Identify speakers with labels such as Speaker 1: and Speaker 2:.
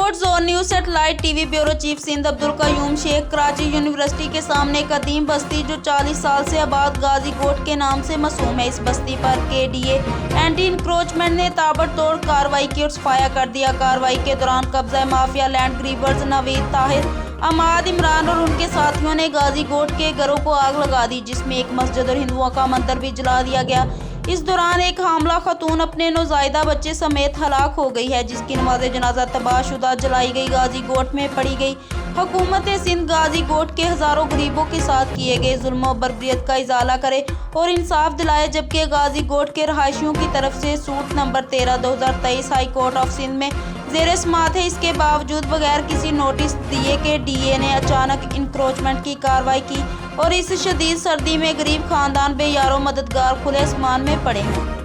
Speaker 1: Report zone news satellite TV bureau chief Sindh Abdul Qayyum Shaikh. Karachi university के सामने कदीम बस्ती जो 40 साल से आबाद गाजी कोट के नाम से मशहूर है, इस बस्ती पर KDA एंटी इंक्रोचमेंट ने ताबड़तोड़ कार्रवाई की और सफाया कर दिया। कार्रवाई के दौरान कब्जा माफिया लैंड ग्रीवर्स नवीद ताहिर, अमाद इमरान और उनके साथियों ने गाजी कोट के घरों को आग लगा दी, जिसमें एक मस्जिद और हिंदुओं का मंदिर भी जला दिया गया। इस दौरान एक हामला खतून अपने नौज़ायदा बच्चे समेत हलाक हो गई है, जिसकी नमाज जनाजा तबाहशुदा जलाई गई गाजी कोट में पढ़ी गई। हुकूमत सिंध गाजी कोट के हज़ारों गरीबों के साथ किए गए जुल्म और बर्बरियत का इजाला करे और इंसाफ दिलाए, जबकि गाजी कोट के रहायशियों की तरफ से suit number 13/2023 high court of Sindh में ज़ेर समाअत है। इसके बावजूद बगैर किसी नोटिस दिए के DA ने अचानक इंक्रोचमेंट की कार्रवाई की और इस शदीद सर्दी में गरीब खानदान बेयारो मददगार खुले आसमान में पड़े हैं।